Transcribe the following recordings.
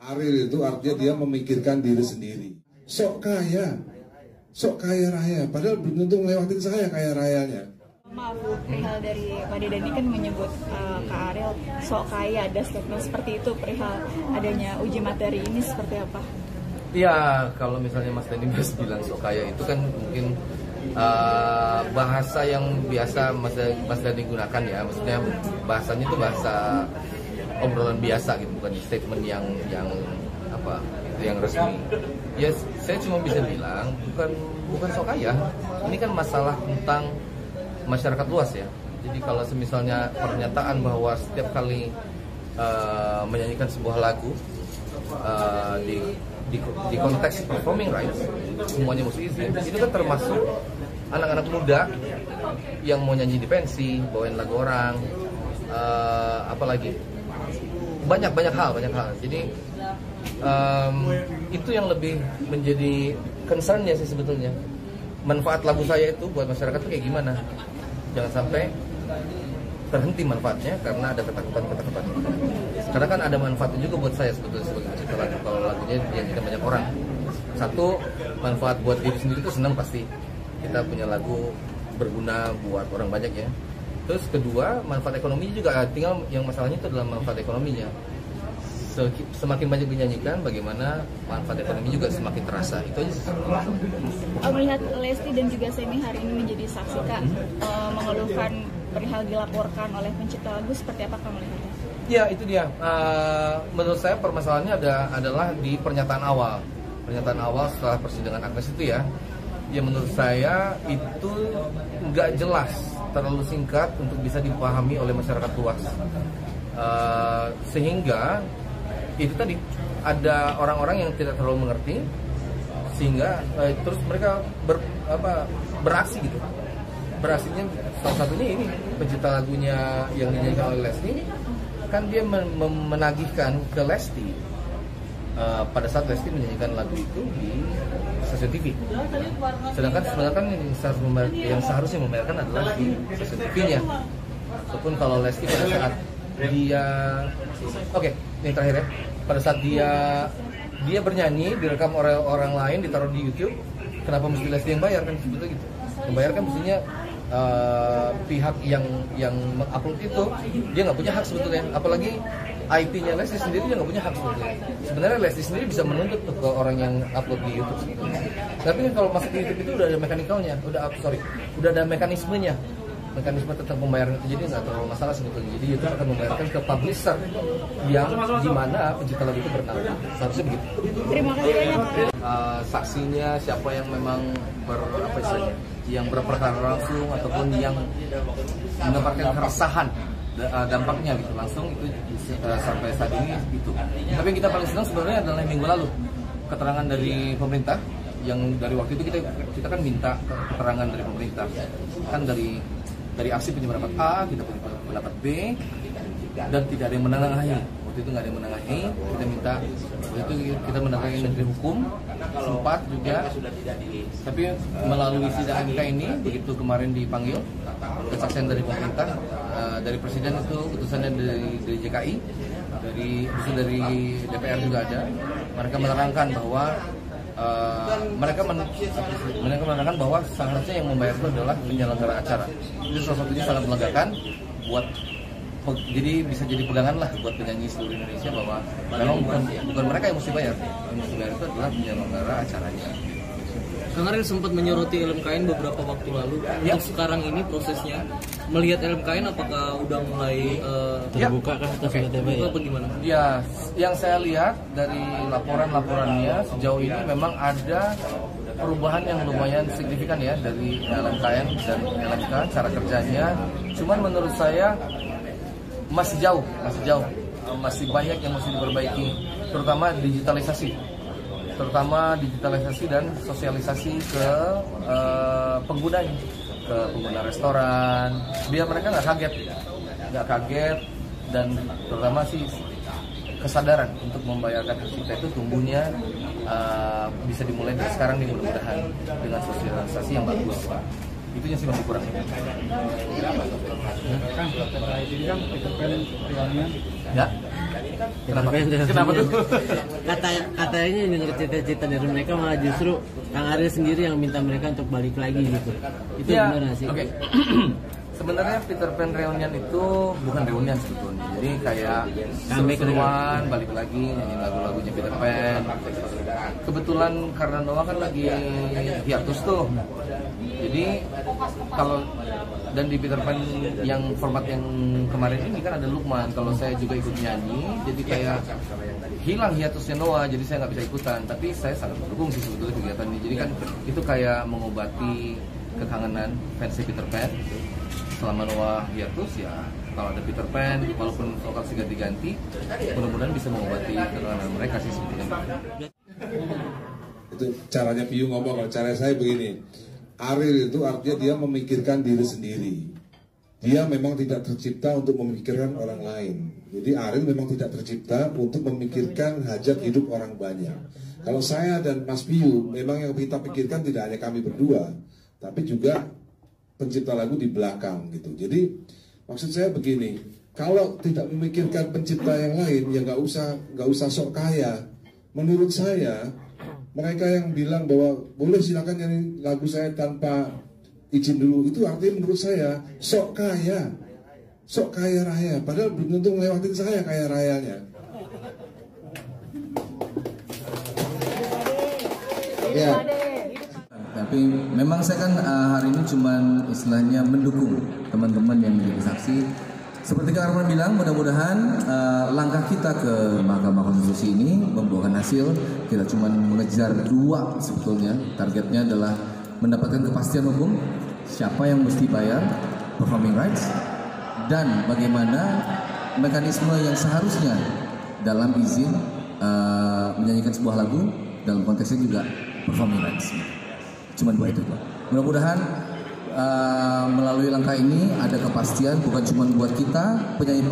Aril itu artinya dia memikirkan diri sendiri. Sok kaya raya, padahal belum tentu ngelewatin saya kaya rayanya. Maaf, perihal dari Pak Dedan ini kan menyebut Kak Aril sok kaya, ada statement seperti itu perihal adanya uji materi ini seperti apa? Iya, kalau misalnya Mas Dani bilang sok kaya itu kan mungkin bahasa yang biasa Mas Dani gunakan ya, maksudnya bahasanya itu bahasa obrolan biasa gitu, bukan statement yang apa yang resmi. Ya saya cuma bisa bilang bukan sok kaya, ini kan masalah tentang masyarakat luas ya. Jadi kalau misalnya pernyataan bahwa setiap kali menyanyikan sebuah lagu di konteks performing rights semuanya mesti izin, itu kan termasuk anak-anak muda yang mau nyanyi di pensi, bawain lagu orang, apalagi banyak hal. Jadi itu yang lebih menjadi concern-nya sih sebetulnya. Manfaat lagu saya itu buat masyarakat itu kayak gimana? Jangan sampai terhenti manfaatnya karena ada ketakutan. Karena kan ada manfaatnya juga buat saya sebetulnya sebagai pencipta lagu. Kalau lagunya dinyanyikan banyak orang, satu, manfaat buat diri sendiri itu senang pasti. Kita punya lagu berguna buat orang banyak ya. Terus kedua, manfaat ekonomi juga, tinggal yang masalahnya itu adalah manfaat ekonominya. Semakin banyak dinyanyikan, bagaimana manfaat ekonomi juga semakin terasa. Itu aja sih. Melihat Lesti dan juga Semi hari ini menjadi saksi Kak, mengeluhkan perihal dilaporkan oleh pencipta lagu, seperti apa Kak melihatnya? Ya itu dia. Menurut saya permasalahannya adalah di pernyataan awal setelah persidangan Agnes itu ya. Ya menurut saya itu nggak jelas, terlalu singkat untuk bisa dipahami oleh masyarakat luas. Sehingga itu tadi ada orang-orang yang tidak terlalu mengerti, sehingga terus mereka beraksi gitu. Beraksinya salah satunya ini pencipta lagunya yang dinyanyikan oleh Lesti, kan dia menagihkan ke Lesti pada saat Lesti menyanyikan lagu itu di stasiun TV. Sedangkan yang seharusnya membayarkan adalah di stasiun TV-nya. Ataupun kalau Lesti pada saat dia ini terakhir ya, pada saat dia bernyanyi direkam oleh orang lain, ditaruh di YouTube, kenapa mesti Lesti yang bayar? Kan sebetulnya gitu. Membayar kan mestinya pihak yang mengupload itu, dia nggak punya hak sebetulnya. Apalagi IP-nya Lesti sendiri dia nggak punya hak sebetulnya. Sebenarnya Lesti sendiri bisa menuntut ke orang yang upload di YouTube sebetulnya. Tapi kalau masuk di YouTube itu udah ada mekanikalnya, udah ada mekanisme tentang pembayaran itu, jadi nggak terlalu masalah sebetulnya. Jadi YouTube akan membayarkan ke publisher yang dimana pencipta lagu itu bernama. Seharusnya begitu. Terima kasih banyak Kak. Saksinya siapa yang memang yang berperkara langsung ataupun yang mendapatkan keresahan dampaknya gitu langsung, itu sampai saat ini itu. Tapi yang kita paling senang sebenarnya adalah minggu lalu keterangan dari pemerintah, yang dari waktu itu kita kan minta keterangan dari pemerintah kan, dari aksi punya pendapat A, kita punya pendapat B, dan tidak ada yang menengahi. Waktu itu nggak ada yang menengahi, kita minta, waktu itu kita mendatangi Menteri Hukum, sempat juga, tapi melalui sidang MK ini, begitu kemarin dipanggil, kesaksian dari pemerintah, dari Presiden itu utusannya dari JKI, dari DPR juga ada, mereka menerangkan bahwa mereka menerangkan bahwa seharusnya yang membayar itu adalah penyelenggara acara. Itu salah satunya sangat melegakan jadi bisa jadi pegangan lah buat penyanyi seluruh Indonesia bahwa memang bukan mereka yang mesti bayar itu adalah penyelenggara acaranya. Kemarin sempat menyoroti LMKN beberapa waktu lalu. Ya. Untuk sekarang ini prosesnya melihat LMKN apakah udah mulai terbuka kah atau apa gimana? Ya, yang saya lihat dari laporannya sejauh ini memang ada perubahan yang lumayan signifikan ya dari LMKN dan LMK cara kerjanya. Cuman menurut saya masih jauh, masih banyak yang mesti diperbaiki, terutama digitalisasi dan sosialisasi ke penggunanya, ke pengguna restoran, biar mereka nggak kaget, dan terutama sih kesadaran untuk membayarkan hak cipta itu tumbuhnya bisa dimulai dari sekarang nih, mudah-mudahan dengan sosialisasi yang bagus. Itu yang sih masih kurang. Kan terkait ini kan Ya. Kenapa? Kenapa tuh? Katanya menurut cita-cita dari mereka malah justru Kang Ariel sendiri yang minta mereka untuk balik lagi gitu. Itu ya, benar nggak sih? Oke. Sebenarnya Peter Pan Reunion itu bukan reunion sebetulnya. Jadi kayak seru-seruan balik lagi nyanyi lagu-lagunya Peter Pan. Kebetulan karena Noah kan lagi hiatus tuh. Jadi kalau dan di Peter Pan yang format yang kemarin ini kan ada Lukman. Kalau saya juga ikut nyanyi, jadi kayak hilang hiatusnya Noah, jadi saya nggak bisa ikutan. Tapi saya sangat mendukung sih sebetulnya kegiatan ini. Jadi kan itu kayak mengobati kekangenan fans Peter Pan. Selama Noah hiatus ya, kalau ada Peter Pan, walaupun lokasi ganti-ganti, mudah-mudahan bisa mengobati kekangenan mereka sih sebetulnya. Itu caranya Piyu ngomong. Kalau cara saya begini, Ariel itu artinya dia memikirkan diri sendiri. Dia memang tidak tercipta untuk memikirkan orang lain. Jadi Ariel memang tidak tercipta untuk memikirkan hajat hidup orang banyak. Kalau saya dan Mas Piyu, memang yang kita pikirkan tidak hanya kami berdua, tapi juga pencipta lagu di belakang gitu. Jadi maksud saya begini, kalau tidak memikirkan pencipta yang lain, ya nggak usah sok kaya. Menurut saya, mereka yang bilang bahwa boleh silakan nyanyi lagu saya tanpa izin dulu, itu artinya menurut saya sok kaya raya. Padahal belum tentu ngelewatin saya kaya rayanya. Ya. Tapi memang saya kan hari ini cuman istilahnya mendukung teman-teman yang menjadi saksi. Seperti Kang Arman bilang, mudah-mudahan langkah kita ke Mahkamah Konstitusi ini membuahkan hasil. Kita cuma mengejar 2 sebetulnya. Targetnya adalah mendapatkan kepastian hukum, siapa yang mesti bayar performing rights, dan bagaimana mekanisme yang seharusnya dalam izin menyanyikan sebuah lagu, dalam konteksnya juga performing rights. Cuma 2 itu. Mudah-mudahan melalui langkah ini ada kepastian bukan cuma buat kita penyanyi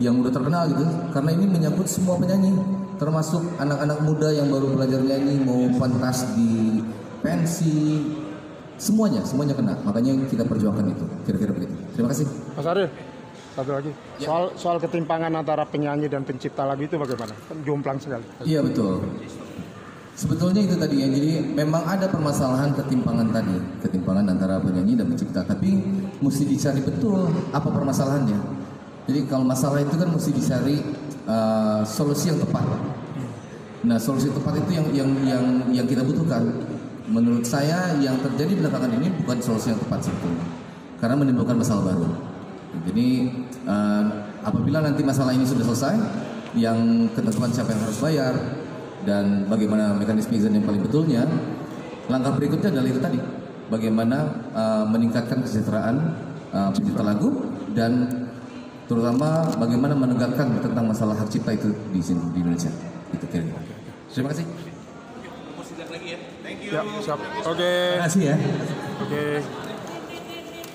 yang udah terkenal gitu, karena ini menyangkut semua penyanyi, termasuk anak-anak muda yang baru belajar nyanyi, mau pentas di pensi, semuanya kena. Makanya kita perjuangkan itu. Kira-kira begitu. Terima kasih. Mas Ariel, satu lagi. Ya. Soal ketimpangan antara penyanyi dan pencipta lagu itu bagaimana? Kan jomplang sekali. Iya betul. Sebetulnya itu tadi ya, jadi memang ada permasalahan ketimpangan tadi, ketimpangan antara penyanyi dan pencipta, tapi mesti dicari betul apa permasalahannya. Jadi kalau masalah itu kan mesti dicari solusi yang tepat. Nah, solusi tepat itu yang kita butuhkan. Menurut saya yang terjadi belakangan ini bukan solusi yang tepat sebetulnya, karena menimbulkan masalah baru. Jadi apabila nanti masalah ini sudah selesai, yang ketentuan siapa yang harus bayar dan bagaimana mekanisme izin yang paling betulnya, langkah berikutnya adalah itu tadi, bagaimana meningkatkan kesejahteraan pencipta lagu dan terutama bagaimana menegakkan tentang masalah hak cipta itu di Indonesia. Itu kira-kira. Terima kasih. Ya, siap. Oke. Terima kasih ya. Oke.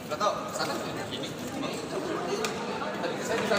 Gak tahu, sana ini. Tadi saya bisa